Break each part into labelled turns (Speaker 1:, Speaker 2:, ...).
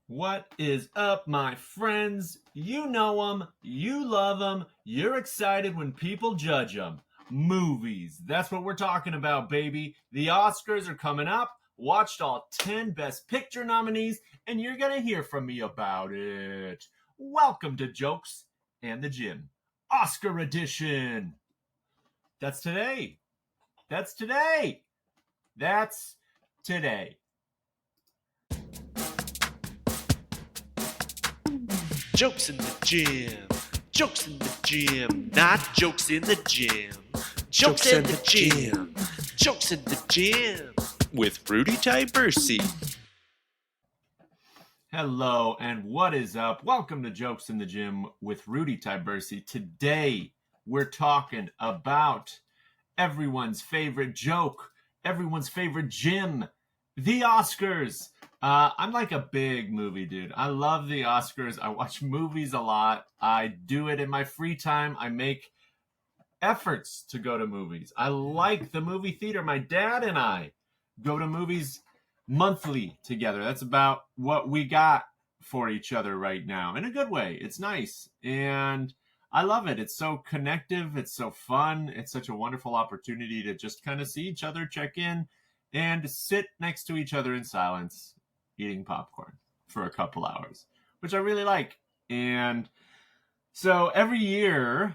Speaker 1: What is up, my friends? You know them, you love them, you're excited when people judge them. Movies. That's what we're talking about, baby. The Oscars are coming up. Watched all 10 Best Picture nominees, and you're going to hear from me about it. Welcome to Jokes and the Gym, Oscar edition. That's today. That's today. That's today.
Speaker 2: Jokes in the gym. Jokes in the gym. Not jokes in the gym. Jokes in the gym. Jokes in the gym. With Rudy Tyburczy.
Speaker 1: Hello, and what is up? Welcome to Jokes in the Gym with Rudy Tyburczy. Today, we're talking about everyone's favorite joke, everyone's favorite gym, the Oscars. I'm like a big movie dude. I love the Oscars. I watch movies a lot. I do it in my free time. I make efforts to go to movies. I like the movie theater. My dad and I go to movies monthly together. That's about what we got for each other right now, in a good way. It's nice, and I love it. It's so connective. It's so fun. It's such a wonderful opportunity to just kind of see each other, check in, and sit next to each other in silence, eating popcorn for a couple hours, which I really like. And so every year,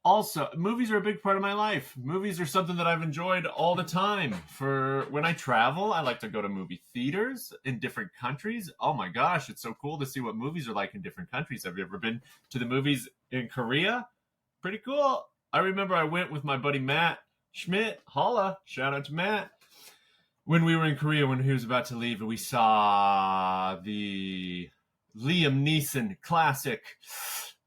Speaker 1: also, movies are a big part of my life. Movies are something that I've enjoyed all the time. For when I travel, I like to go to movie theaters in different countries. Oh my gosh, it's so cool to see what movies are like in different countries. Have you ever been to the movies in Korea? Pretty cool. I remember I went with my buddy Matt Schmidt. Holla, shout out to Matt. When we were in Korea, when he was about to leave, we saw the Liam Neeson classic.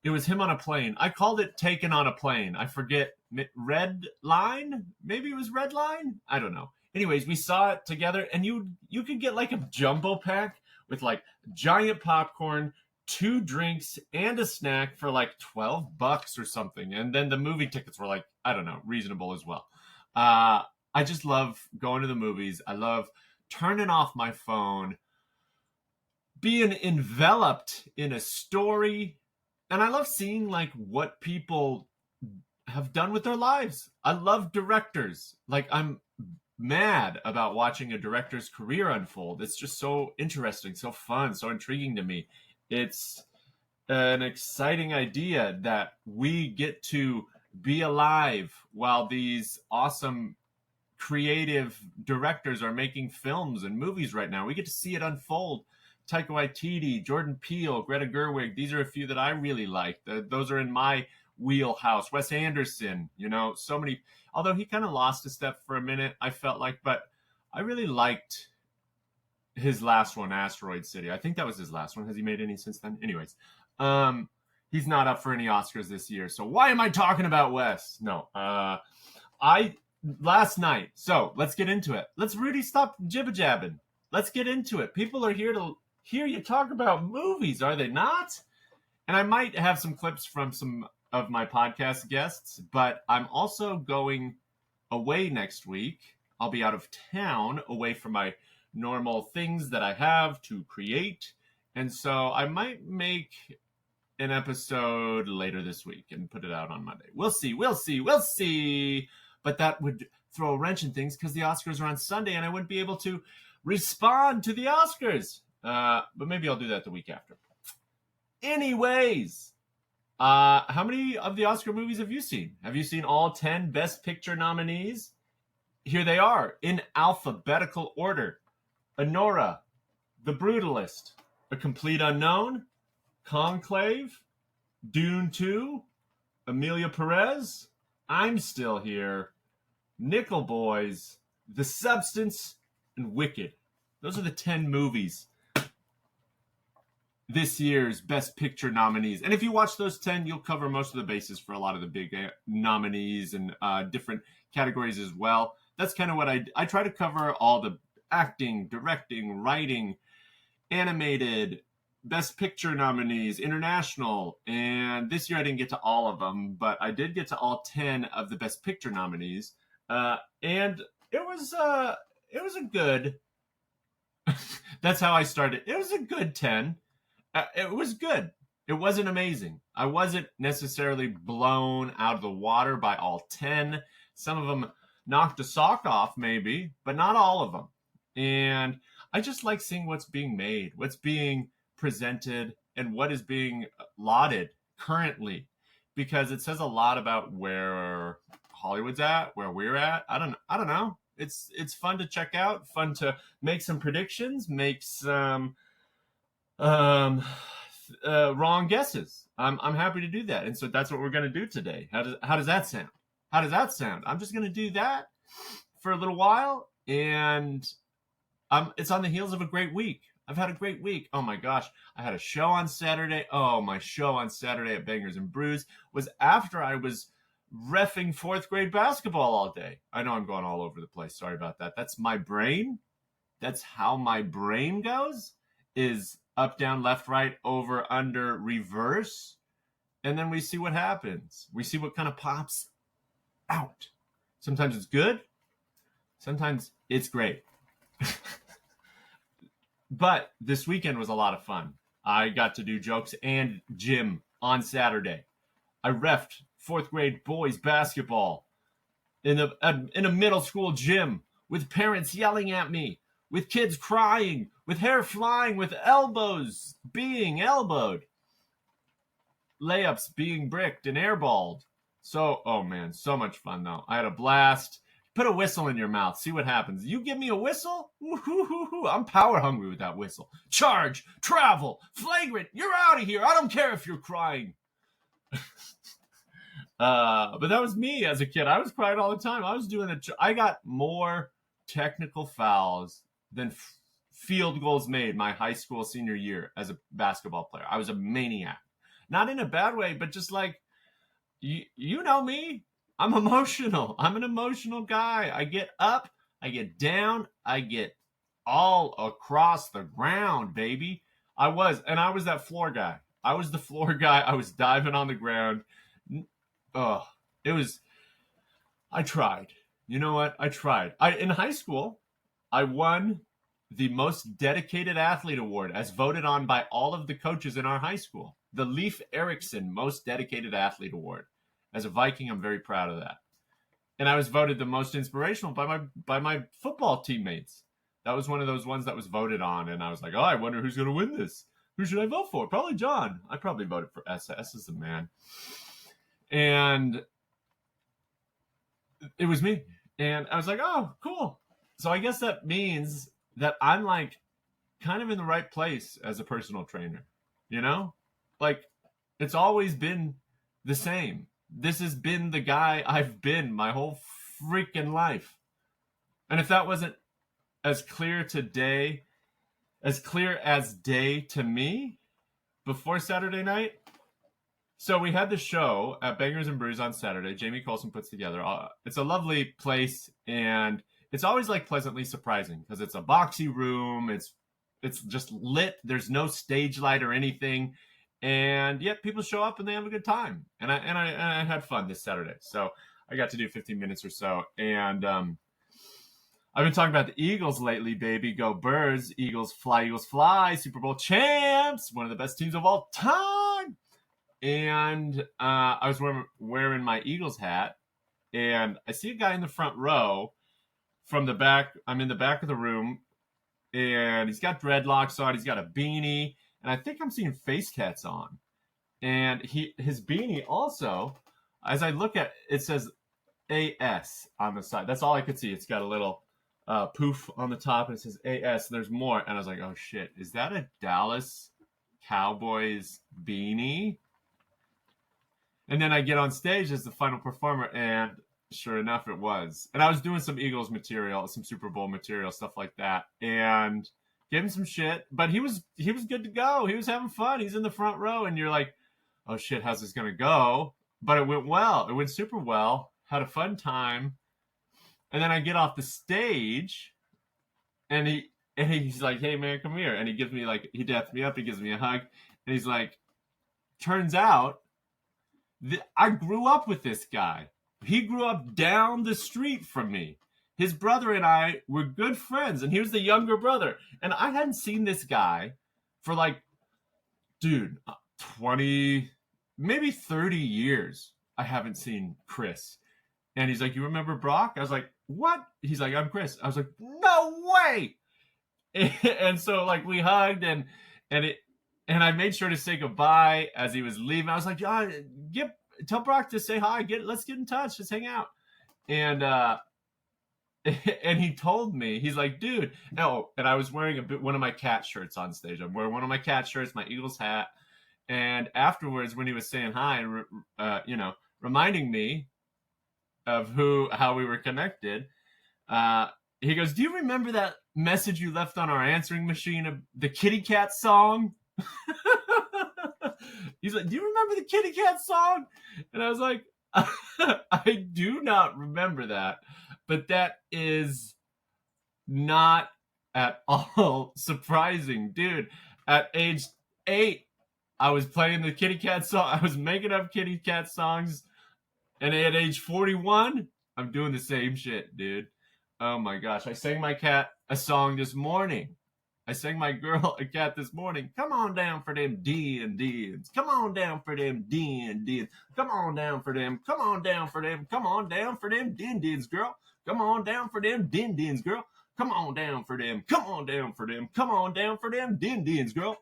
Speaker 1: It was him on a plane. I called it Taken on a Plane. I forget. Red Line? Maybe it was Red Line? I don't know. Anyways, we saw it together, and you could get like a jumbo pack with like giant popcorn, 2 drinks, and a snack for like $12 or something. And then the movie tickets were like, I don't know, reasonable as well. I just love going to the movies. I love turning off my phone, being enveloped in a story, and I love seeing like what people have done with their lives. I love directors. Like, I'm mad about watching a director's career unfold. It's just so interesting, so fun, so intriguing to me. It's an exciting idea that we get to be alive while these awesome creative directors are making films and movies right now. We get to see it unfold. Taika Waititi, Jordan Peele, Greta Gerwig, these are a few that I really like. Those are in my wheelhouse. Wes Anderson, so many. Although he kind of lost a step for a minute, I felt like, but I really liked his last one, Asteroid City. I think that was his last one. Has he made any since then? Anyways, he's not up for any Oscars this year. So why am I talking about Wes? No, last night. So let's get into it. Let's Rudy stop jibba-jabbing. Let's get into it. People are here to hear you talk about movies, are they not? And I might have some clips from some of my podcast guests, but I'm also going away next week. I'll be out of town, away from my normal things that I have to create. And so I might make an episode later this week and put it out on Monday. We'll see. But that would throw a wrench in things because the Oscars are on Sunday and I wouldn't be able to respond to the Oscars. But maybe I'll do that the week after. Anyways, how many of the Oscar movies have you seen? Have you seen all 10 Best Picture nominees? Here they are in alphabetical order. Anora, The Brutalist, A Complete Unknown, Conclave, Dune 2, Emilia Perez, I'm Still Here, Nickel Boys, The Substance, and Wicked. Those are the 10 movies this year's Best Picture nominees. And if you watch those 10, you'll cover most of the bases for a lot of the big nominees and different categories as well. That's kind of what I try to cover all the acting, directing, writing, animated, Best Picture nominees, international, and this year I didn't get to all of them, but I did get to all 10 of the Best Picture nominees, and it was a good That's how I started. It was a good 10. It was good. It wasn't amazing. I wasn't necessarily blown out of the water by all 10. Some of them knocked a sock off, maybe, but not all of them. And I just like seeing what's being made, what's being presented, and what is being lauded currently, because it says a lot about where Hollywood's at, where we're at. I don't know. It's fun to check out, fun to make some predictions, make some wrong guesses. I'm happy to do that, and so that's what we're going to do today. How does that sound? How does that sound? I'm just going to do that for a little while, and it's on the heels of a great week. I've had a great week. Oh my gosh, I had a show on Saturday. Oh, my show on Saturday at Bangers and Brews was after I was reffing fourth grade basketball all day. I know I'm going all over the place. Sorry about that. That's my brain. That's how my brain goes. Is up, down, left, right, over, under, reverse. And then we see what happens. We see what kind of pops out. Sometimes it's good. Sometimes it's great. But this weekend was a lot of fun. I got to do jokes and gym on Saturday. I reffed fourth grade boys basketball in a middle school gym with parents yelling at me, with kids crying, with hair flying, with elbows being elbowed, layups being bricked and airballed. So, oh man, so much fun though. I had a blast. Put a whistle in your mouth. See what happens. You give me a whistle? Woo-hoo-hoo-hoo. I'm power hungry with that whistle. Charge, travel, flagrant. You're out of here. I don't care if you're crying. But that was me as a kid. I was crying all the time. I was doing it. I got more technical fouls than field goals made my high school senior year as a basketball player. I was a maniac. Not in a bad way, but just like, you know me. I'm emotional. I'm an emotional guy. I get up, I get down, I get all across the ground, baby. I was that floor guy. I was the floor guy. I was diving on the ground. I tried. You know what? I tried. In high school, I won the most dedicated athlete award as voted on by all of the coaches in our high school. The Leif Erikson Most Dedicated Athlete Award. As a Viking, I'm very proud of that. And I was voted the most inspirational by my football teammates. That was one of those ones that was voted on, and I was like, oh, I wonder who's going to win this. Who should I vote for? Probably John. I probably voted for SS as the man. And it was me. And I was like, oh, cool. So I guess that means that I'm like kind of in the right place as a personal trainer. You know? Like, it's always been the same. This has been the guy I've been my whole freaking life. And if that wasn't as clear today, as clear as day to me before Saturday night. So we had the show at Bangers and Brews on Saturday. Jamie Colson puts together. It's a lovely place, and it's always like pleasantly surprising because it's a boxy room. It's just lit. There's no stage light or anything. And yet people show up and they have a good time. And I had fun this Saturday. So I got to do 15 minutes or so. And I've been talking about the Eagles lately, baby. Go Birds. Eagles fly. Super Bowl champs. One of the best teams of all time. And I was wearing my Eagles hat. And I see a guy in the front row from the back. I'm in the back of the room. And he's got dreadlocks on. He's got a beanie. And I think I'm seeing face tats on. And his beanie also, as I look at it, says AS on the side. That's all I could see. It's got a little poof on the top, and it says AS. There's more. And I was like, oh, shit. Is that a Dallas Cowboys beanie? And then I get on stage as the final performer, and sure enough, it was. And I was doing some Eagles material, some Super Bowl material, stuff like that. And gave him some shit, but he was good to go. He was having fun. He's in the front row, and you're like, oh shit, how's this gonna go? But it went well. It went super well. Had a fun time. And then I get off the stage, and he's like, hey man, come here. And he gives me he daps me up. He gives me a hug, and he's like, turns out I grew up with this guy. He grew up down the street from me. his brother and I were good friends, and he was the younger brother. And I hadn't seen this guy for like, dude, 20, maybe 30 years. I haven't seen Chris. And he's like, you remember Brock? I was like, what? He's like, I'm Chris. I was like, no way. And so like we hugged and I made sure to say goodbye as he was leaving. I was like, tell Brock to say hi. Let's get in touch. Let's hang out. And and he told me, he's like, dude, no. And I was wearing one of my cat shirts on stage. I'm wearing one of my cat shirts, my Eagles hat. And afterwards, when he was saying hi and reminding me of how we were connected, he goes, do you remember that message you left on our answering machine of the kitty cat song? He's like, do you remember the kitty cat song? And I was like, I do not remember that, but that is not at all surprising. Dude, at age 8, I was playing the kitty cat song. I was making up kitty cat songs. And at age 41, I'm doing the same shit, dude. Oh my gosh. I sang my cat a song this morning. I sang my girl a cat this morning. Come on down for them D&Ds. Come on down for them D&Ds. Come on down for them. Come on down for them. Come on down for them D&Ds, girl. Come on down for them D&Ds, girl. Come on down for them. Come on down for them. Come on down for them D&Ds, girl.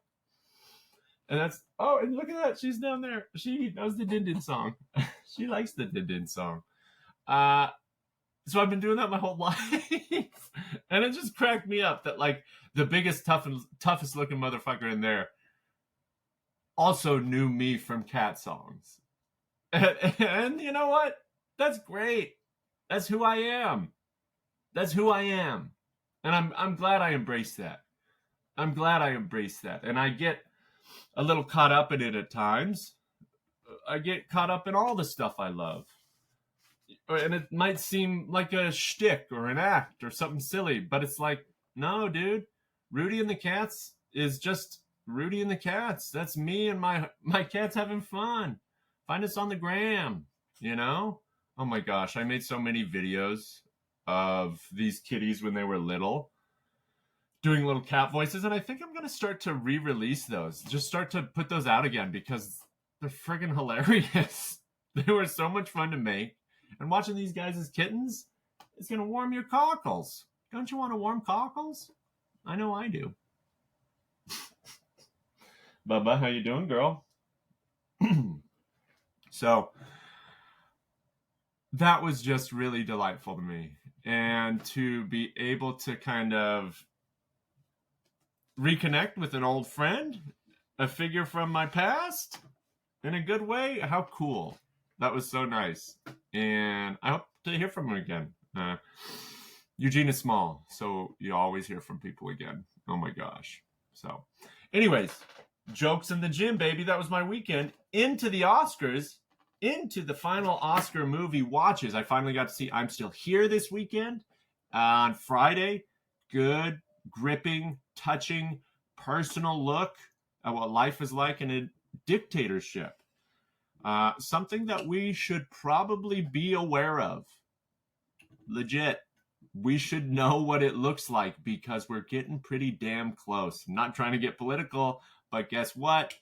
Speaker 1: And and look at that. She's down there. She knows the Din-Din song. She likes the Din-Din song. So I've been doing that my whole life. And it just cracked me up that like the biggest, toughest looking motherfucker in there also knew me from cat songs. And you know what? That's great. That's who I am. That's who I am. And I'm glad I embraced that. I'm glad I embraced that. And I get a little caught up in it at times. I get caught up in all the stuff I love. And it might seem like a shtick or an act or something silly, but it's like, no, dude. Rudy and the Cats is just Rudy and the Cats. That's me and my cats having fun. Find us on the gram, you know? Oh my gosh, I made so many videos of these kitties when they were little, doing little cat voices, and I think I'm going to start to re-release those. Just start to put those out again because they're friggin' hilarious. They were so much fun to make. And watching these guys as kittens is going to warm your cockles. Don't you want to warm cockles? I know I do. Bubba, how you doing, girl? So, that was just really delightful to me. And to be able to kind of reconnect with an old friend, a figure from my past, in a good way, how cool. That was so nice. And I hope to hear from him again. Eugene is small, so you always hear from people again. Oh my gosh. So, anyways, jokes in the gym, baby. That was my weekend. Into the Oscars, into the final Oscar movie watches. I finally got to see I'm Still Here this weekend on Friday. Good, gripping, touching, personal look at what life is like in a dictatorship. Something that we should probably be aware of. Legit. We should know what it looks like because we're getting pretty damn close. I'm not trying to get political, but guess what?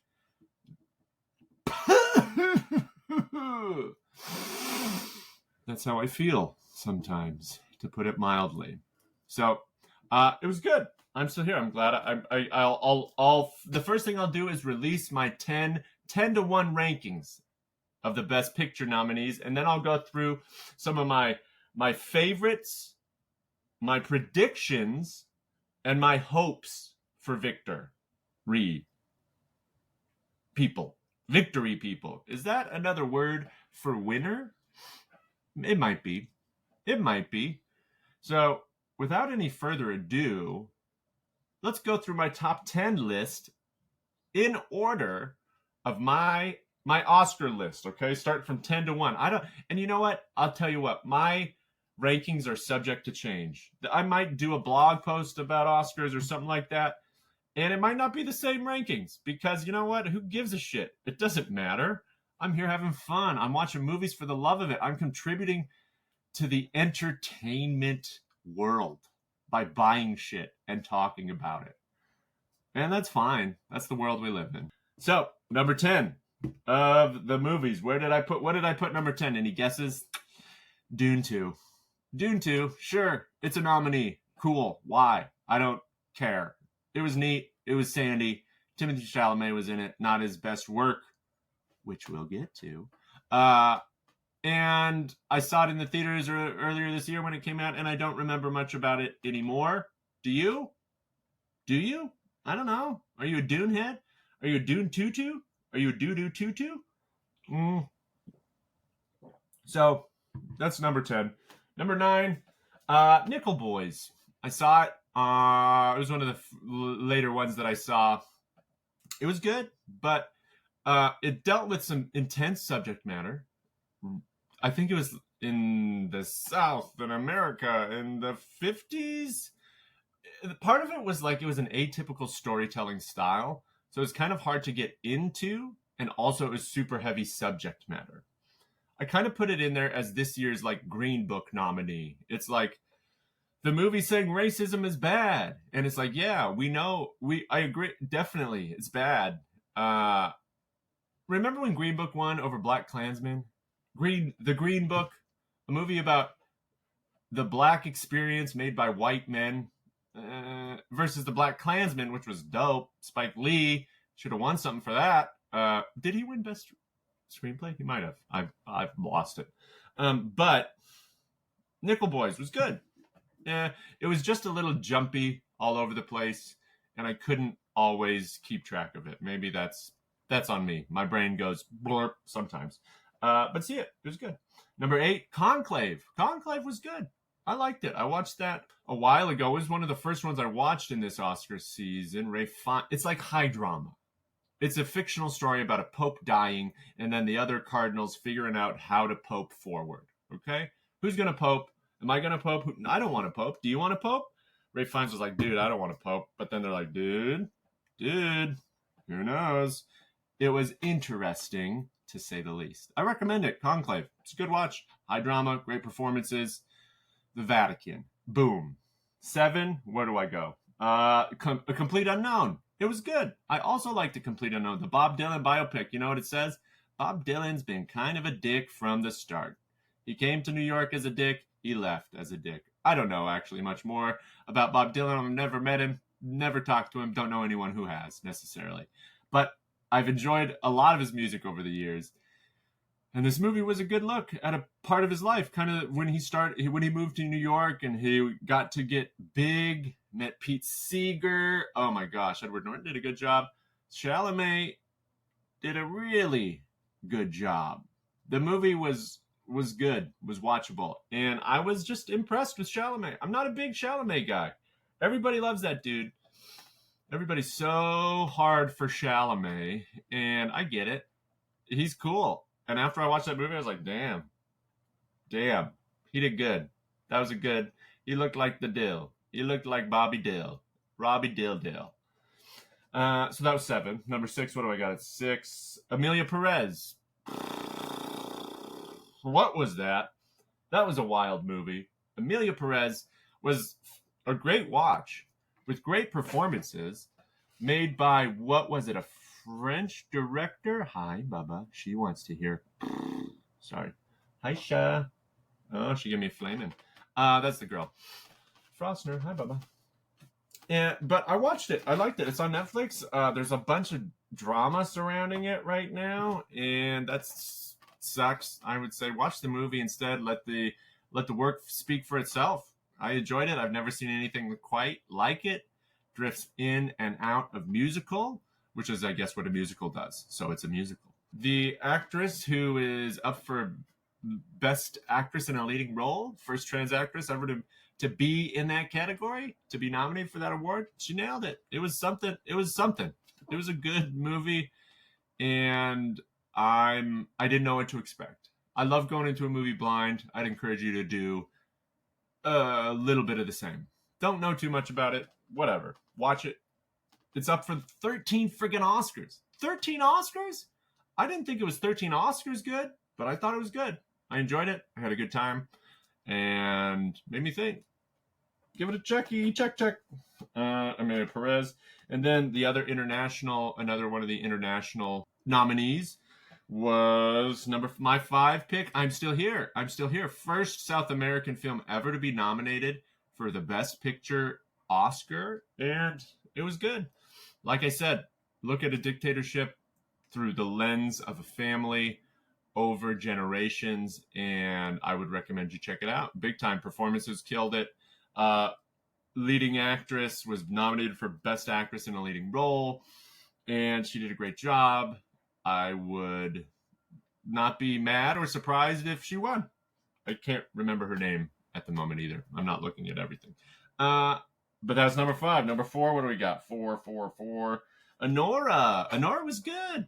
Speaker 1: That's how I feel sometimes, to put it mildly. So, it was good. I'm still here. I'm glad. I'll the first thing I'll do is release my 10 to 1 rankings of the Best Picture nominees, and then I'll go through some of my favorites, my predictions, and my hopes for victory people. Victory people. Is that another word for winner? It might be. It might be. So, without any further ado, let's go through my top 10 list in order of my Oscar list, okay? Start from 10 to 1. And you know what? I'll tell you what. My rankings are subject to change. I might do a blog post about Oscars or something like that, and it might not be the same rankings because you know what? Who gives a shit? It doesn't matter. I'm here having fun. I'm watching movies for the love of it. I'm contributing to the entertainment world by buying shit and talking about it. And that's fine. That's the world we live in. So, number 10 of the movies. What did I put number 10? Any guesses? Dune 2. Dune 2, sure, it's a nominee. Cool. Why? I don't care. It was neat. It was sandy. Timothée Chalamet was in it. Not his best work, which we'll get to. And I saw it in the theaters earlier this year when it came out, and I don't remember much about it anymore. Do you? Do you? I don't know. Are you a Dune head? Are you a Dune tutu? Are you a doo-doo tutu? So, that's number 10. Number 9, Nickel Boys. I saw it. It was one of the later ones that I saw. It was good, but it dealt with some intense subject matter. I think it was in the South in America in the 50s. Part of it was like it was an atypical storytelling style, so it's kind of hard to get into, and also it was super heavy subject matter. I kind of put it in there as this year's like Green Book nominee. It's like the movie saying racism is bad, and it's like, yeah, we know, I agree, definitely, it's bad. Remember when Green Book won over Black Klansman? The Green Book, a movie about the black experience made by white men versus the Black Klansman, which was dope. Spike Lee should have won something for that. Did he win Best Screenplay? He might have. I've lost it. But Nickel Boys was good. It was just a little jumpy all over the place, and I couldn't always keep track of it. Maybe that's on me. My brain goes blurp sometimes. But see it. It was good. Number 8, Conclave. Conclave was good. I liked it. I watched that a while ago. It was one of the first ones I watched in this Oscar season. It's like high drama. It's a fictional story about a pope dying and then the other cardinals figuring out how to pope forward. Okay? Who's going to pope? Am I going to pope? I don't want to pope. Do you want to pope? Ray Fiennes was like, dude, I don't want to pope. But then they're like, dude, who knows? It was interesting, to say the least. I recommend it. Conclave. It's a good watch. High drama, great performances. The Vatican. Boom. 7, where do I go? A Complete Unknown. It was good. I also liked A Complete Unknown. The Bob Dylan biopic. You know what it says? Bob Dylan's been kind of a dick from the start. He came to New York as a dick. He left as a dick. I don't know actually much more about Bob Dylan. I've never met him. Never talked to him. Don't know anyone who has necessarily. But I've enjoyed a lot of his music over the years. And this movie was a good look at a part of his life, kind of when he moved to New York and he got to get big, met Pete Seeger. Oh my gosh, Edward Norton did a good job. Chalamet did a really good job. The movie was good, was watchable, and I was just impressed with Chalamet. I'm not a big Chalamet guy. Everybody loves that dude. Everybody's so hard for Chalamet, and I get it. He's cool. And after I watched that movie, I was like, damn, he did good. That was he looked like the Dill. He looked like Robbie Dill. So that was 7. Number 6, what do I got at 6? Amelia Perez. What was that? That was a wild movie. Amelia Perez was a great watch with great performances made by, what was it, a French director? Hi, Bubba. She wants to hear. Sorry. Hi, Sha. Oh, she gave me a flaming. That's the girl. Frostner. Hi, Bubba. But I watched it. I liked it. It's on Netflix. There's a bunch of drama surrounding it right now, and that sucks. I would say watch the movie instead. Let the work speak for itself. I enjoyed it. I've never seen anything quite like it. Drifts in and out of musical, which is, I guess, what a musical does. So it's a musical. The actress who is up for Best Actress in a Leading Role, first trans actress ever to be in that category, to be nominated for that award, she nailed it. It was something. It was a good movie, and I didn't know what to expect. I love going into a movie blind. I'd encourage you to do a little bit of the same. Don't know too much about it. Whatever. Watch it. It's up for 13 friggin' Oscars. 13 Oscars? I didn't think it was 13 Oscars good, but I thought it was good. I enjoyed it. I had a good time. And made me think. Give it a checky. Check. Amelia Perez. And then the other another one of the international nominees was my 5 pick. I'm Still Here. First South American film ever to be nominated for the Best Picture Oscar. And it was good. Like I said, look at a dictatorship through the lens of a family over generations, and I would recommend you check it out. Big time performances, killed it. Leading actress was nominated for Best Actress in a Leading Role, and she did a great job. I would not be mad or surprised if she won. I can't remember her name at the moment either. I'm not looking at everything. But that's number 5. Number 4, what do we got? 4. Anora. Anora was good.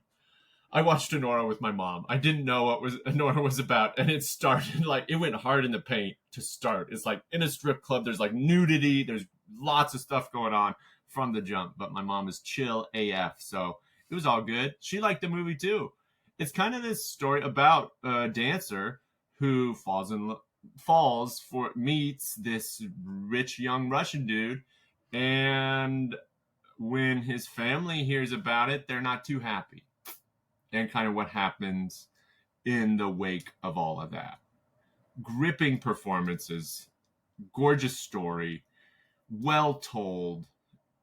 Speaker 1: I watched Anora with my mom. I didn't know what Anora was about, and it started it went hard in the paint to start. It's like in a strip club, there's like nudity, there's lots of stuff going on from the jump, but my mom is chill AF, so it was all good. She liked the movie too. It's kind of this story about a dancer who meets this rich young Russian dude, and when his family hears about it, they're not too happy. And kind of what happens in the wake of all of that. Gripping performances, gorgeous story, well told,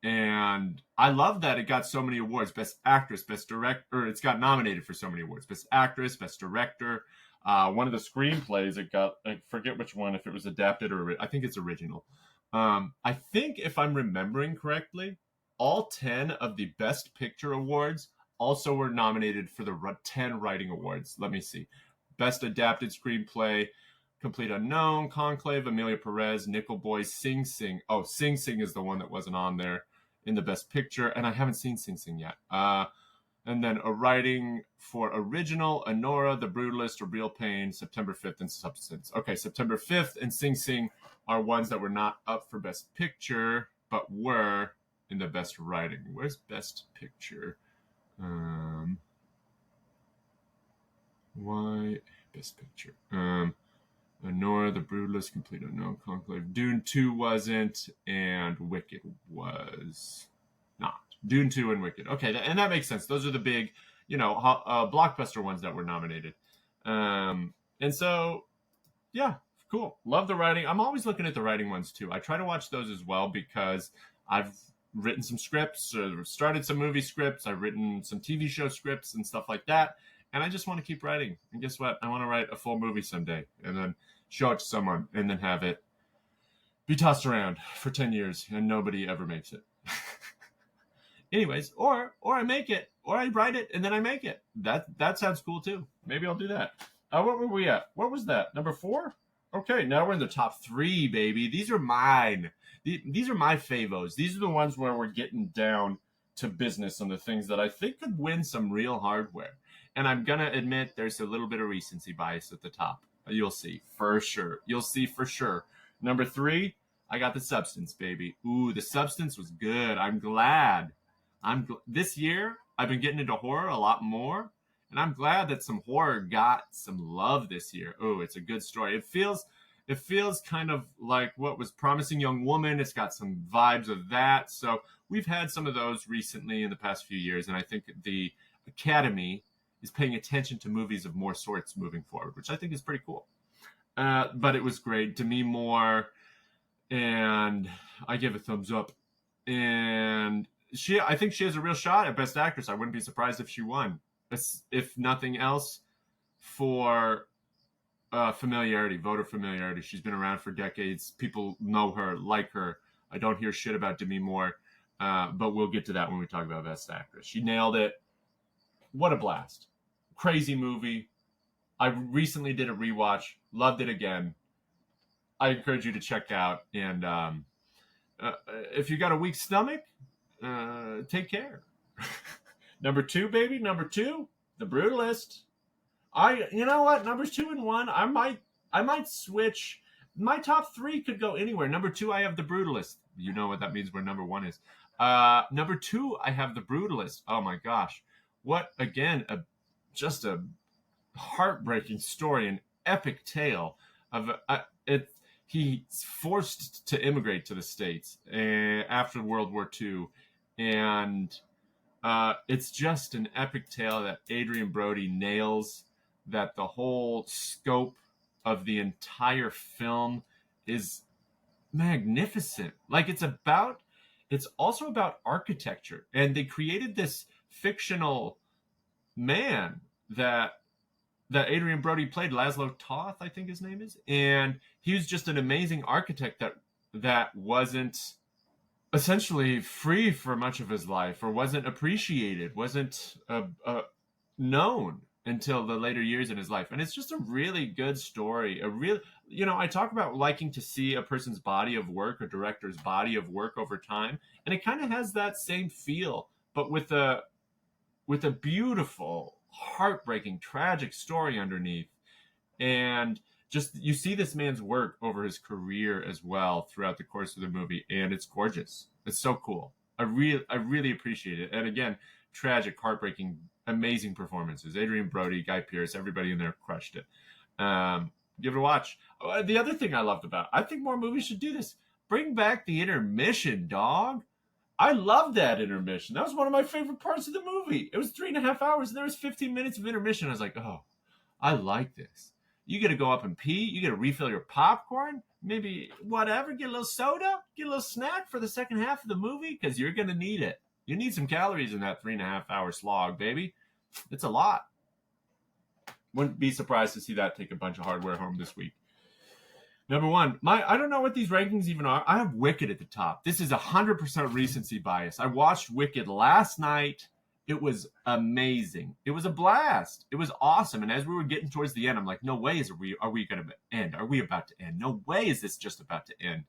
Speaker 1: and I love that it got so many awards. Best Actress, Best Director, it's got nominated for so many awards. Best Actress, Best Director. One of the screenplays, it got, I forget which one, if it was adapted or I think it's original. I think if I'm remembering correctly, all 10 of the Best Picture awards also were nominated for the 10 writing awards. Let me see. Best Adapted Screenplay, Complete Unknown, Conclave, Amelia Perez, Nickel Boy, Sing Sing. Oh, Sing Sing is the one that wasn't on there in the Best Picture, and I haven't seen Sing Sing yet. And then a writing for original, Anora, The Brutalist, A Real Pain, September 5th, and Substance. Okay, September 5th and Sing Sing are ones that were not up for Best Picture, but were in the Best Writing. Where's Best Picture? Why Best Picture? Anora, The Brutalist, Complete Unknown, Conclave. Dune 2 wasn't, and Wicked was not. Dune 2 and Wicked. Okay, and that makes sense. Those are the big, blockbuster ones that were nominated. And so, yeah, cool. Love the writing. I'm always looking at the writing ones too. I try to watch those as well because I've written some scripts, or started some movie scripts. I've written some TV show scripts and stuff like that. And I just want to keep writing. And guess what? I want to write a full movie someday and then show it to someone and then have it be tossed around for 10 years and nobody ever makes it. Anyways, or I make it, or I write it and then I make it. That sounds cool too. Maybe I'll do that. What were we at? What was that? Number 4? Okay, now we're in the top 3, baby. These are mine. These are my favos. These are the ones where we're getting down to business on the things that I think could win some real hardware. And I'm going to admit there's a little bit of recency bias at the top. You'll see for sure. Number 3, I got The Substance, baby. Ooh, The Substance was good. I'm glad. This year, I've been getting into horror a lot more. And I'm glad that some horror got some love this year. Oh, it's a good story. It feels kind of like what was Promising Young Woman. It's got some vibes of that. So we've had some of those recently in the past few years. And I think the Academy is paying attention to movies of more sorts moving forward, which I think is pretty cool. But it was great. Demi Moore, and I give a thumbs up. And I think she has a real shot at Best Actress. I wouldn't be surprised if she won. If nothing else, for familiarity, voter familiarity. She's been around for decades. People know her, like her. I don't hear shit about Demi Moore, but we'll get to that when we talk about Best Actress. She nailed it. What a blast. Crazy movie. I recently did a rewatch. Loved it again. I encourage you to check out. And if you got a weak stomach, take care. Number 2, baby. Number 2, The Brutalist. You know what? Numbers 2 and 1. I might switch. My top 3 could go anywhere. Number 2, I have The Brutalist. You know what that means where number 1 is. Number 2, I have The Brutalist. Oh my gosh. What, again, just a heartbreaking story, an epic tale of it. he's forced to immigrate to the States after World War II. And it's just an epic tale that Adrian Brody nails, that the whole scope of the entire film is magnificent. Like, it's also about architecture. And they created this fictional man that Adrian Brody played, Laszlo Toth, I think his name is. And he was just an amazing architect that wasn't essentially free for much of his life, or wasn't appreciated, wasn't known until the later years in his life. And it's just a really good story. I talk about liking to see a person's body of work, a director's body of work over time. And it kind of has that same feel, but with a beautiful, heartbreaking, tragic story underneath. And just, you see this man's work over his career as well throughout the course of the movie, and it's gorgeous. It's so cool. I really appreciate it. And again, tragic, heartbreaking, amazing performances. Adrian Brody, Guy Pearce, everybody in there crushed it. Give it a watch. The other thing I loved about, I think more movies should do this. Bring back the intermission, dog. I love that intermission. That was one of my favorite parts of the movie. It was 3.5 hours, and there was 15 minutes of intermission. I was like, oh, I like this. You get to go up and pee. You get to refill your popcorn. Maybe whatever. Get a little soda. Get a little snack for the second half of the movie, because you're going to need it. You need some calories in that 3.5 hour slog, baby. It's a lot. Wouldn't be surprised to see that take a bunch of hardware home this week. Number one, I don't know what these rankings even are. I have Wicked at the top. This is 100% recency bias. I watched Wicked last night. It was amazing. It was a blast. It was awesome. And as we were getting towards the end, I'm like, no way are we going to end? Are we about to end? No way is this just about to end.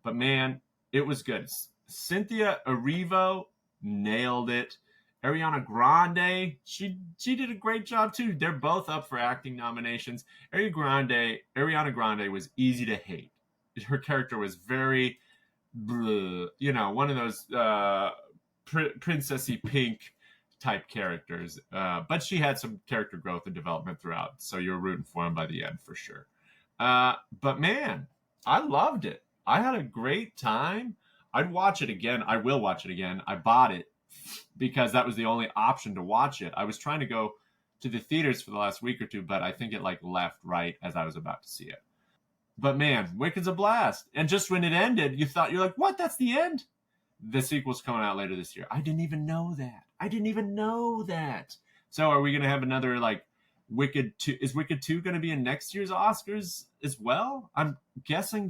Speaker 1: But man, it was good. Cynthia Erivo nailed it. Ariana Grande, she did a great job too. They're both up for acting nominations. Ariana Grande was easy to hate. Her character was very, one of those princessy pink type characters. But she had some character growth and development throughout, so you're rooting for him by the end for sure. But man, I loved it. I had a great time. I'd watch it again. I will watch it again. I bought it because that was the only option to watch it. I was trying to go to the theaters for the last week or two, but I think it left right as I was about to see it. But man, Wicked's a blast. And just when it ended, you're like, what? That's the end? The sequel's coming out later this year. I didn't even know that. So are we going to have another Wicked 2? Is Wicked 2 going to be in next year's Oscars as well? I'm guessing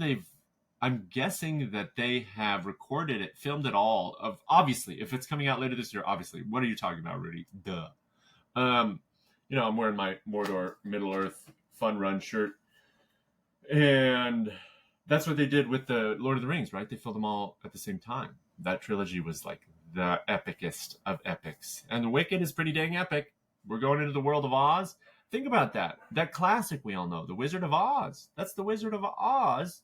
Speaker 1: that they have recorded it, filmed it all. Obviously, if it's coming out later this year, obviously. What are you talking about, Rudy? Duh. I'm wearing my Mordor Middle-earth Fun Run shirt. And that's what they did with the Lord of the Rings, right? They filmed them all at the same time. That trilogy was the epicest of epics. And The Wicked is pretty dang epic. We're going into the world of Oz. Think about that. That classic we all know, The Wizard of Oz. That's The Wizard of Oz.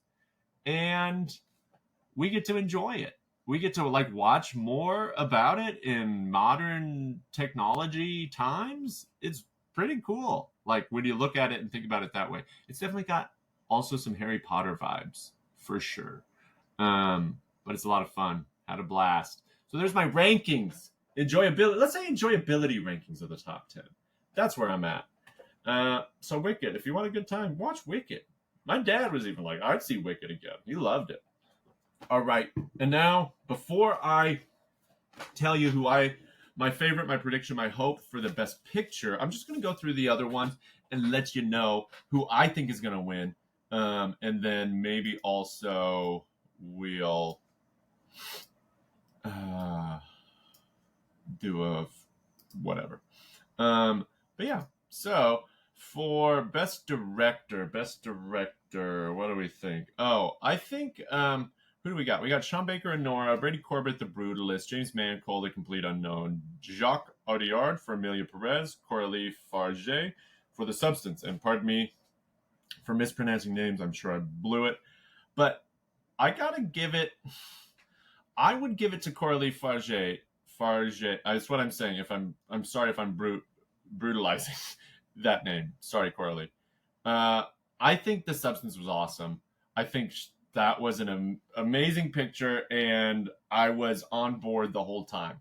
Speaker 1: And we get to enjoy it. We get to watch more about it in modern technology times. It's pretty cool. When you look at it and think about it that way. It's definitely got also some Harry Potter vibes for sure. But it's a lot of fun. Had a blast. So there's my rankings. Enjoyability. Let's say enjoyability rankings of the top 10. That's where I'm at. So Wicked. If you want a good time, watch Wicked. My dad was even like, I'd see Wicked again. He loved it. All right. And now, before I tell you my favorite, my prediction, my hope for the best picture, I'm just going to go through the other ones and let you know who I think is going to win. And then maybe also we'll do a whatever. But yeah, so for best director, what do we think? Oh, I think, who do we got? We got Sean Baker and Nora, Brady Corbett, The Brutalist, James Mangold, The Complete Unknown, Jacques Audiard for Amelia Perez, Coralie Farge for The Substance. And pardon me for mispronouncing names. I'm sure I blew it. But I gotta give it, I would give it to Coralie Farge. That's what I'm saying. I'm sorry if I'm brutalizing that name. Sorry, Coralie. I think The Substance was awesome. I think that was an amazing picture, and I was on board the whole time.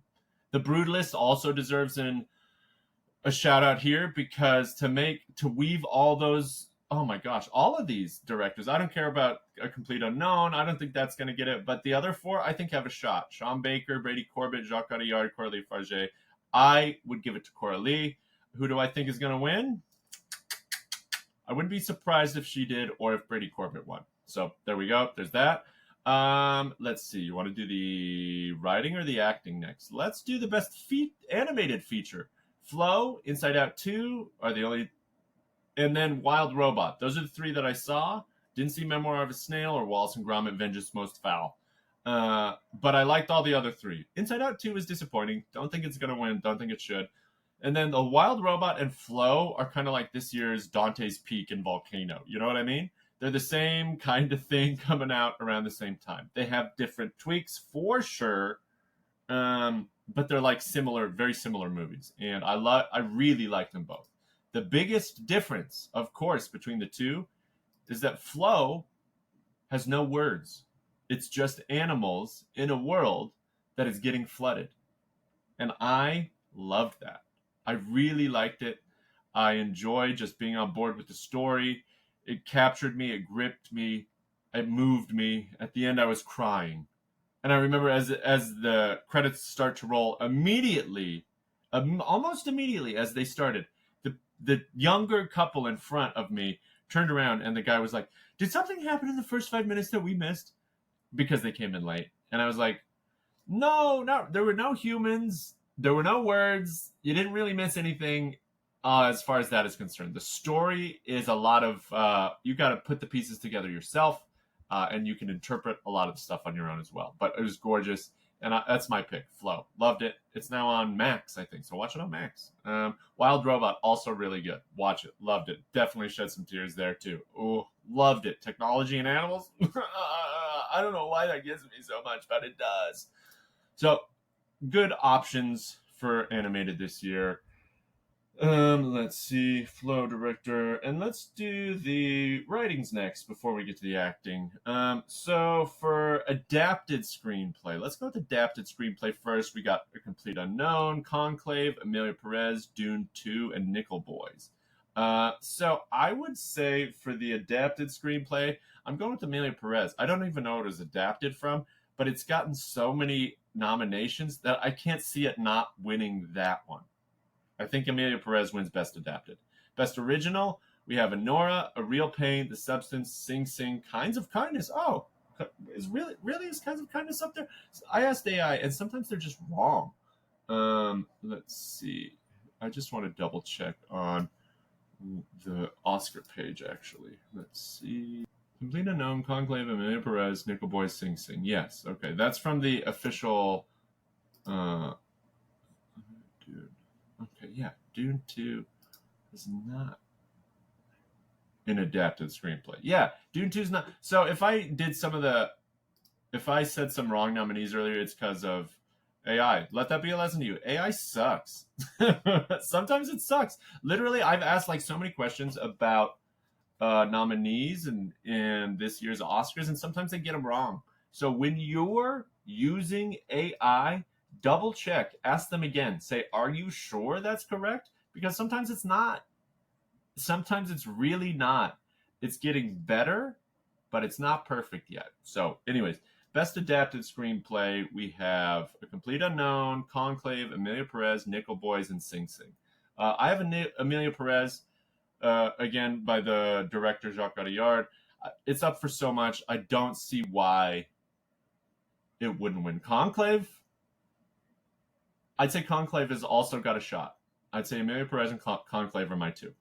Speaker 1: The Brutalist also deserves a shout out here, because to weave all those, oh my gosh, all of these directors. I don't care about A Complete Unknown. I don't think that's going to get it, but the other four I think have a shot. Sean Baker, Brady Corbett, Jacques Audiard, Coralie Farge. I would give it to Coralie. Who do I think is going to win? I wouldn't be surprised if she did, or if Brady Corbett won. So there we go. There's that. Let's see. You want to do the writing or the acting next? Let's do the best animated feature. Flow, Inside Out 2 are the only, and then Wild Robot. Those are the three that I saw. Didn't see Memoir of a Snail or Wallace and Gromit: Vengeance Most Foul. But I liked all the other three. Inside Out 2 is disappointing. Don't think it's going to win. Don't think it should. And then the Wild Robot and Flow are kind of like this year's Dante's Peak and Volcano. You know what I mean? They're the same kind of thing coming out around the same time. They have different tweaks for sure, but they're like very similar movies. And I really like them both. The biggest difference, of course, between the two is that Flow has no words. It's just animals in a world that is getting flooded. And I loved that. I really liked it. I enjoyed just being on board with the story. It captured me. It gripped me. It moved me. At the end, I was crying. And I remember as the credits start to roll, almost immediately as they started, the younger couple in front of me turned around, and the guy was like, "Did something happen in the first 5 minutes that we missed?" Because they came in late. And I was like, no, there were no humans. There were no words. You didn't really miss anything as far as that is concerned. The story is a lot of, you got to put the pieces together yourself, and you can interpret a lot of the stuff on your own as well. But it was gorgeous, and that's my pick, Flow. Loved it. It's now on Max, I think, so watch it on Max. Wild Robot, also really good. Watch it. Loved it. Definitely shed some tears there, too. Oh, loved it. Technology and animals? I don't know why that gives me so much, but it does. So, good options for animated this year. Let's see, Flow director, and let's do the writings next before we get to the acting. So for adapted screenplay, let's go with adapted screenplay first. We got A Complete Unknown, Conclave, Amelia Perez, Dune 2, and Nickel Boys. So I would say for the adapted screenplay, I'm going with Amelia Perez. I don't even know what it was adapted from, but it's gotten so many nominations that I can't see it not winning that one. I think Amelia Perez wins Best Adapted. Best Original, we have Anora, A Real Pain, The Substance, Sing Sing, Kinds of Kindness. Oh, is really is Kinds of Kindness up there? I asked AI, and sometimes they're just wrong. Let's see. I just want to double check on the Oscar page, actually. Let's see. Complete Unknown, Conclave, Amelia Perez, Nickel Boys, Sing Sing. Yes, okay. That's from the official... Okay, yeah. Dune 2 is not an adapted screenplay. Yeah, Dune 2 is not... So if I said some wrong nominees earlier, it's because of AI. Let that be a lesson to you. AI sucks. Sometimes it sucks. Literally, I've asked like so many questions about nominees and this year's Oscars, and sometimes they get them wrong. So when you're using AI, double check, ask them again. Say, are you sure that's correct? Because sometimes it's not. Sometimes it's really not. It's getting better, but it's not perfect yet. So anyways, Best Adapted Screenplay, we have A Complete Unknown, Conclave, Amelia Perez, Nickel Boys, and Sing Sing. I have Amelia Perez, again, by the director Jacques Audiard. It's up for so much. I don't see why it wouldn't win. Conclave, I'd say Conclave has also got a shot. I'd say Amelia Perez and Conclave are my two.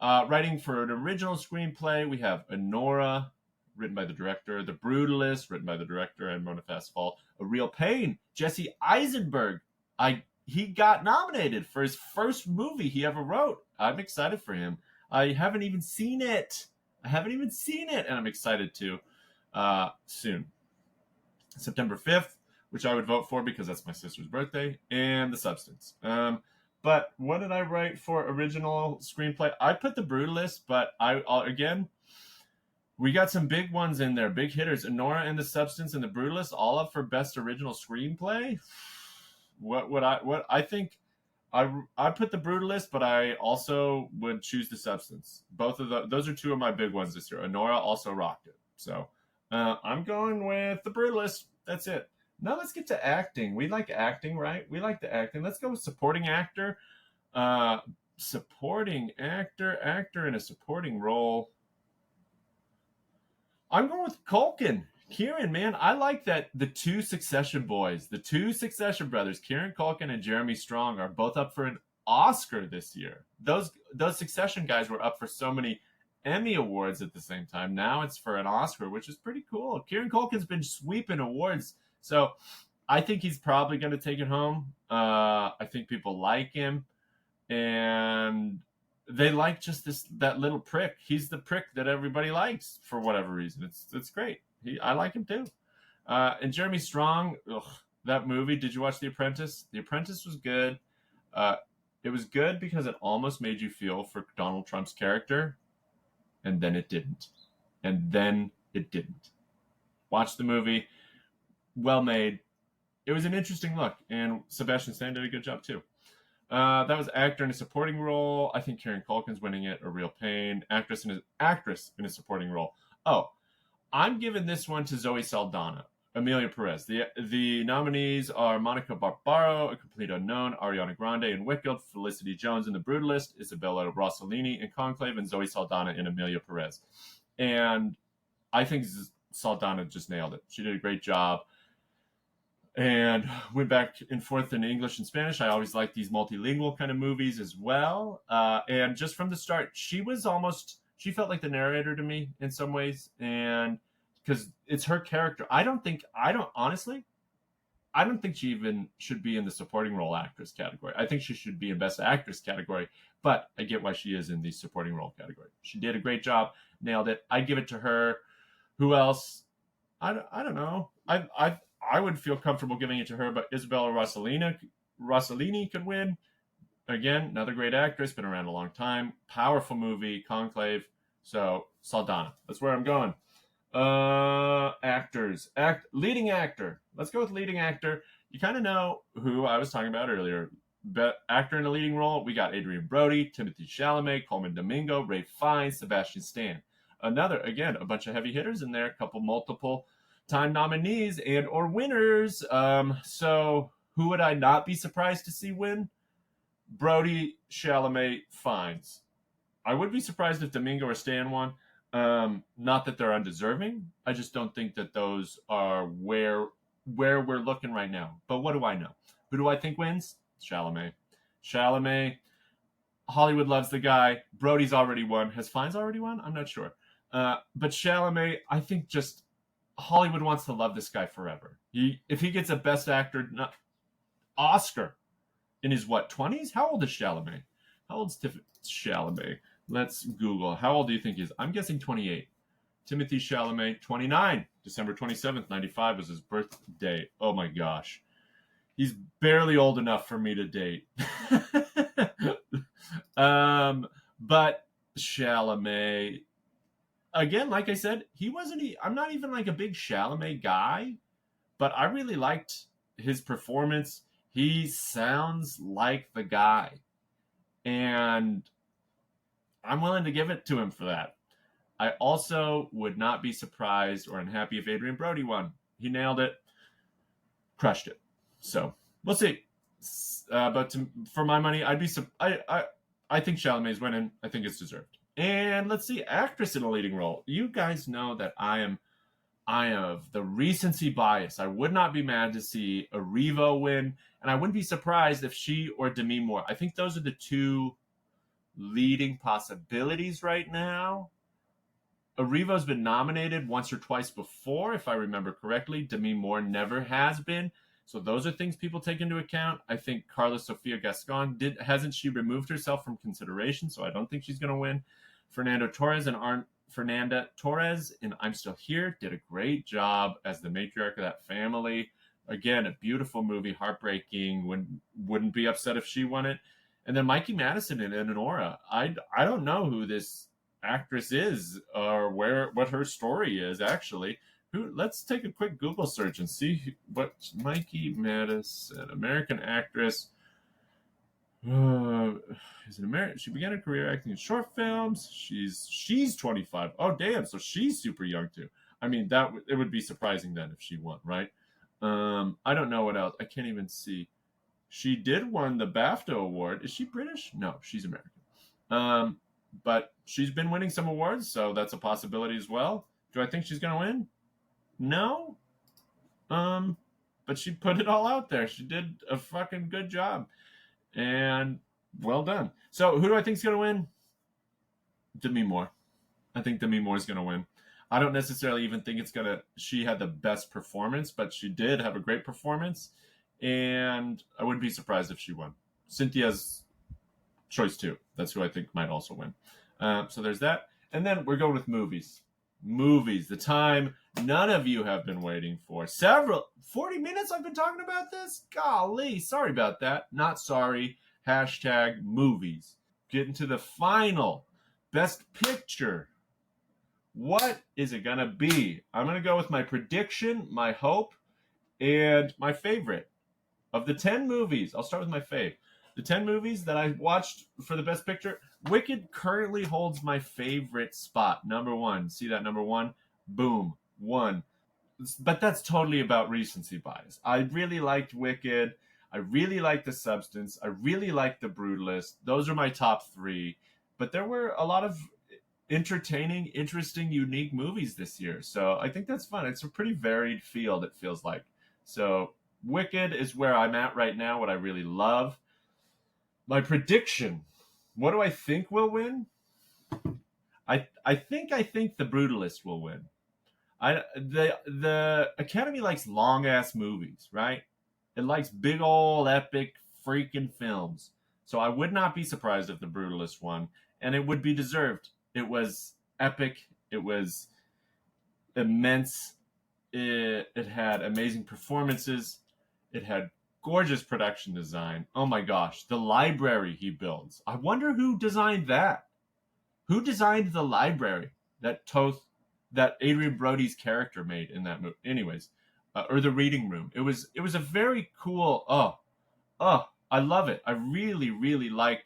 Speaker 1: Writing for an original screenplay, we have Anora, written by the director. The Brutalist, written by the director and Mona Fastfall. A Real Pain, Jesse Eisenberg. He got nominated for his first movie he ever wrote. I'm excited for him. I haven't even seen it. And I'm excited to soon. September 5th, which I would vote for because that's my sister's birthday, and The Substance. But what did I write for original screenplay? I put The Brutalist, but We got some big ones in there, big hitters. Nora and the Substance and The Brutalist, all up for best original screenplay. What I think I put The Brutalist, but I also would choose The Substance. Both of those are two of my big ones this year. Nora also rocked it. So I'm going with The Brutalist. That's it. Now let's get to acting. We like acting, right? We like the acting. Let's go with supporting actor. Supporting actor in a supporting role. I'm going with Culkin. Kieran, man, I like that the two Succession boys, the two Succession brothers, Kieran Culkin and Jeremy Strong, are both up for an Oscar this year. Those Succession guys were up for so many Emmy Awards at the same time. Now it's for an Oscar, which is pretty cool. Kieran Culkin's been sweeping awards, so I think he's probably going to take it home. I think people like him, and they like just that little prick. He's the prick that everybody likes for whatever reason. It's great. I like him too. And Jeremy Strong, that movie. Did you watch The Apprentice? The Apprentice was good. It was good because it almost made you feel for Donald Trump's character, and then it didn't. Watch the movie. Well made. It was an interesting look, and Sebastian Stan did a good job too. That was actor in a supporting role. I think Kieran Culkin's winning it. A real pain. Actress in a supporting role. Oh, I'm giving this one to Zoe Saldana, Emilia Perez. The nominees are Monica Barbaro, A Complete Unknown, Ariana Grande in Wicked, Felicity Jones in The Brutalist, Isabella Rossellini in Conclave, and Zoe Saldana in Emilia Perez. And I think Saldana just nailed it. She did a great job. And went back and forth in English and Spanish. I always like these multilingual kind of movies as well. And just from the start, she felt like the narrator to me in some ways. And because it's her character. I don't think she even should be in the supporting role actress category. I think she should be in best actress category, but I get why she is in the supporting role category. She did a great job, nailed it. I'd give it to her. Who else? I don't know. I would feel comfortable giving it to her, but Isabella Rossellini could win. Again, another great actress, been around a long time. Powerful movie, Conclave. So, Saldana. That's where I'm going. Actors. Leading actor. Let's go with leading actor. You kind of know who I was talking about earlier. Actor in a leading role, we got Adrian Brody, Timothée Chalamet, Coleman Domingo, Ralph Fiennes, Sebastian Stan. Again, a bunch of heavy hitters in there, a couple multiple time nominees and or winners. So who would I not be surprised to see win? Brody, Chalamet, Fiennes. I would be surprised if Domingo or Stan won. Not that they're undeserving. I just don't think that those are where we're looking right now. But what do I know? Who do I think wins? Chalamet. Hollywood loves the guy. Brody's already won. Has Fiennes already won? I'm not sure. But Chalamet, I think just Hollywood wants to love this guy forever. If he gets a Best Actor Oscar in his 20s? How old is Chalamet? How old is Chalamet? Let's Google. How old do you think he is? I'm guessing 28. Timothée Chalamet, 29. December 27th, 95 was his birthday. Oh my gosh. He's barely old enough for me to date. But Chalamet, again, like I said, I'm not even like a big Chalamet guy, but I really liked his performance. He sounds like the guy. And I'm willing to give it to him for that. I also would not be surprised or unhappy if Adrian Brody won. He nailed it. Crushed it. So, we'll see. But for my money, I think Chalamet's winning. I think it's deserved. And let's see, actress in a leading role. You guys know that I have the recency bias. I would not be mad to see a Revo win, and I wouldn't be surprised if she or Demi Moore. I think those are the two leading possibilities right now. Arrivo's been nominated once or twice before, if I remember correctly. Demi Moore never has been. So those are things people take into account. I think Carla Sofia Gascon hasn't she removed herself from consideration, so I don't think she's going to win. Fernanda Torres in I'm Still Here did a great job as the matriarch of that family. Again, a beautiful movie, heartbreaking. Wouldn't be upset if she won it. And then Mikey Madison in Nora. I don't know who this actress is or what her story is actually. Let's take a quick Google search and see what Mikey Madison, American actress. Is an American. She began her career acting in short films. She's 25. Oh damn! So she's super young too. I mean, it would be surprising then if she won, right? I don't know what else. I can't even see. She did won the BAFTA award. Is she British? No, she's American. But she's been winning some awards, so that's a possibility as well. Do I think she's gonna win? No. But she put it all out there. She did a fucking good job. And well done. So who do I think is going to win? Demi Moore. I think Demi Moore is going to win. I don't necessarily even think she had the best performance, but she did have a great performance. And I wouldn't be surprised if she won. Cynthia's choice too. That's who I think might also win. So there's that. And then we're going with movies. Movies. The time none of you have been waiting for. 40 minutes I've been talking about this? Golly. Sorry about that. Not sorry. Hashtag movies. Getting to the final. Best picture. What is it going to be? I'm going to go with my prediction, my hope, and my favorite. Of the 10 movies, I'll start with my fave. The 10 movies that I watched for the best picture, Wicked currently holds my favorite spot. Number one. See that number one? Boom. One. But that's totally about recency bias. I really liked Wicked. I really liked The Substance. I really liked The Brutalist. Those are my top 3. But there were a lot of entertaining, interesting, unique movies this year. So I think that's fun. It's a pretty varied field, it feels like. So Wicked is where I'm at right now, what I really love. My prediction. What do I think will win? I think The Brutalist will win. The Academy likes long ass movies, right? It likes big old epic freaking films. So I would not be surprised if The Brutalist won, and it would be deserved. It was epic. It was immense. It had amazing performances. It had gorgeous production design. Oh my gosh, the library he builds. I wonder who designed that. Who designed the library that Adrian Brody's character made in that movie? Anyways, or the reading room. It was a very cool. I love it. I really, really like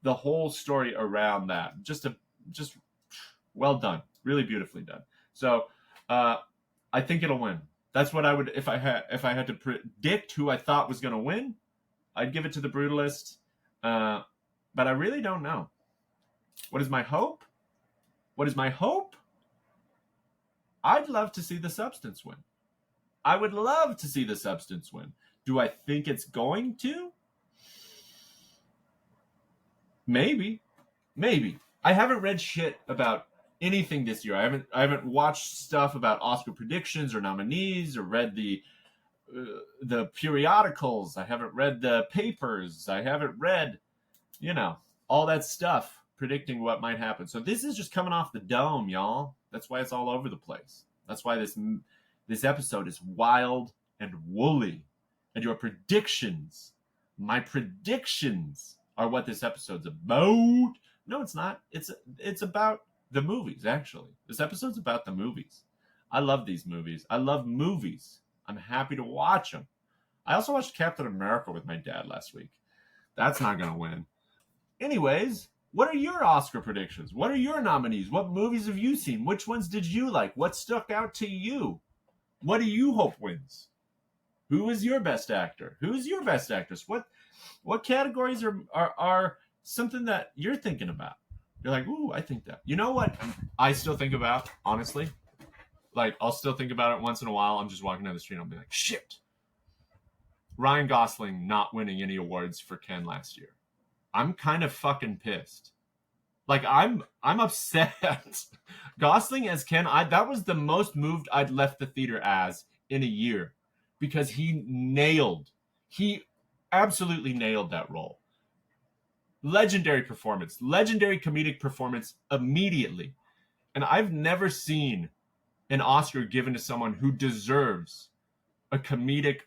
Speaker 1: the whole story around that. Just well done. Really beautifully done. So, I think it'll win. That's what I would, if I had to predict who I thought was going to win, I'd give it to The Brutalist. But I really don't know. What is my hope? I'd love to see The Substance win. I would love to see The Substance win. Do I think it's going to? Maybe. I haven't read shit about anything this year. I haven't watched stuff about Oscar predictions or nominees or read the periodicals. I haven't read the papers. I haven't read, all that stuff predicting what might happen. So this is just coming off the dome, y'all. That's why it's all over the place. That's why this episode is wild and woolly. And your predictions, my predictions, are what this episode's about. No, it's not. It's about the movies, actually. This episode's about the movies. I love these movies. I love movies. I'm happy to watch them. I also watched Captain America with my dad last week. That's not going to win. Anyways, what are your Oscar predictions? What are your nominees? What movies have you seen? Which ones did you like? What stuck out to you? What do you hope wins? Who is your best actor? Who's your best actress? What categories are something that you're thinking about? You're like, ooh, I think that. You know what I still think about, honestly? Like, I'll still think about it once in a while. I'm just walking down the street and I'll be like, shit. Ryan Gosling not winning any awards for Ken last year. I'm kind of fucking pissed. Like, I'm upset. Gosling as Ken, that was the most moved I'd left the theater as in a year. Because he absolutely nailed that role. Legendary performance, legendary comedic performance immediately. And I've never seen an Oscar given to someone who deserves a comedic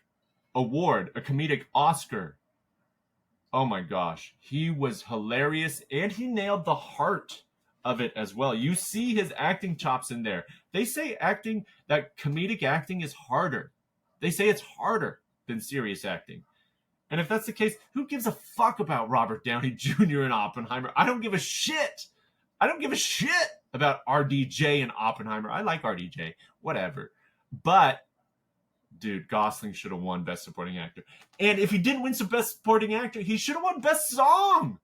Speaker 1: award, a comedic Oscar. Oh my gosh. He was hilarious and he nailed the heart of it as well. You see his acting chops in there. They say that comedic acting is harder. They say it's harder than serious acting. And if that's the case, who gives a fuck about Robert Downey Jr. and Oppenheimer? I don't give a shit. I don't give a shit about RDJ and Oppenheimer. I like RDJ, whatever. But, dude, Gosling should have won Best Supporting Actor. And if he didn't win Best Supporting Actor, he should have won Best Song.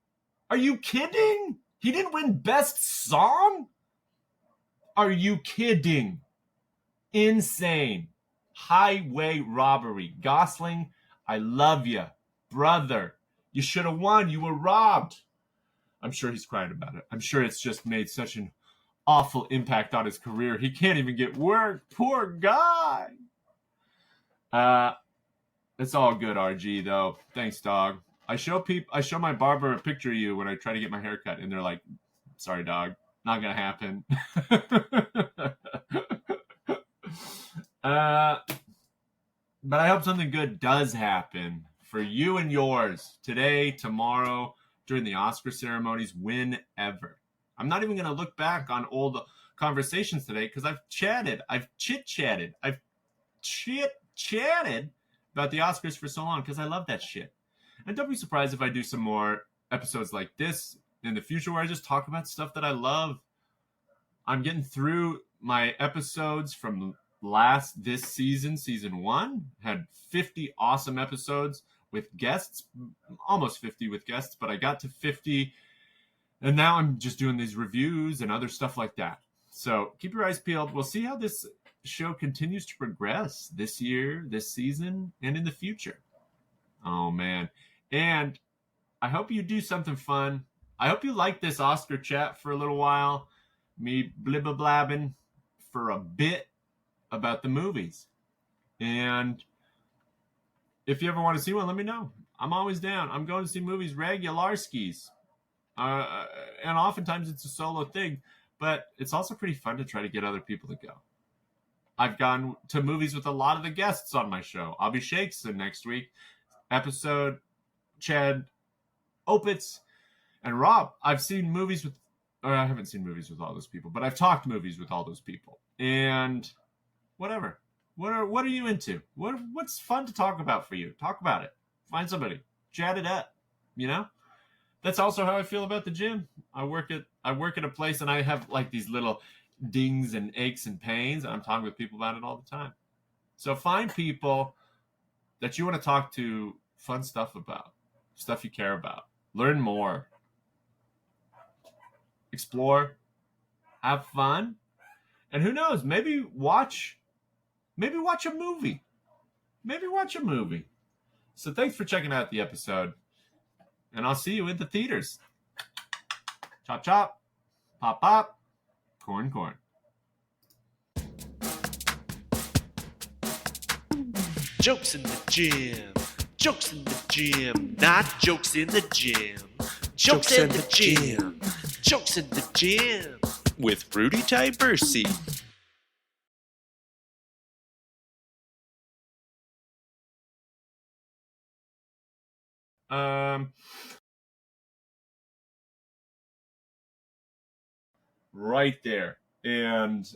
Speaker 1: Are you kidding? He didn't win Best Song? Are you kidding? Insane. Highway Robbery. Gosling, I love you. Brother, you should have won. You were robbed. I'm sure he's crying about it. I'm sure it's just made such an awful impact on his career. He can't even get work. Poor guy. It's all good, RG, though. Thanks, dog. I show my barber a picture of you when I try to get my hair cut, and they're like, sorry, dog. Not going to happen. But I hope something good does happen for you and yours today, tomorrow, during the Oscar ceremonies, whenever. I'm not even going to look back on old conversations today because I've chit-chatted about the Oscars for so long because I love that shit. And don't be surprised if I do some more episodes like this in the future where I just talk about stuff that I love. I'm getting through my episodes from this season 1. Had 50 awesome episodes with guests, almost 50 with guests, but I got to 50. And now I'm just doing these reviews and other stuff like that. So keep your eyes peeled. We'll see how this show continues to progress this year, this season, and in the future. Oh, man. And I hope you do something fun. I hope you like this Oscar chat for a little while. Me blibba-blabbing for a bit about the movies. And if you ever want to see one, let me know. I'm always down. I'm going to see movies regularskis. And oftentimes it's a solo thing, but it's also pretty fun to try to get other people to go. I've gone to movies with a lot of the guests on my show. I'll be Shakeson next week. Episode, Chad Opitz, and Rob. I haven't seen movies with all those people, but I've talked movies with all those people. And whatever. What are you into? What's fun to talk about for you? Talk about it. Find somebody. Chat it up. You know? That's also how I feel about the gym. I work at a place and I have like these little dings and aches and pains, and I'm talking with people about it all the time. So find people that you want to talk to fun stuff about, stuff you care about. Learn more. Explore. Have fun. And who knows, maybe watch a movie. So thanks for checking out the episode. And I'll see you in the theaters. Chop, chop. Pop, pop. Corn, corn.
Speaker 2: Jokes in the gym. Jokes in the gym. Not jokes in the gym. Jokes in the gym. Jokes in the gym. With Rudy Tyburczy.
Speaker 1: Right there. And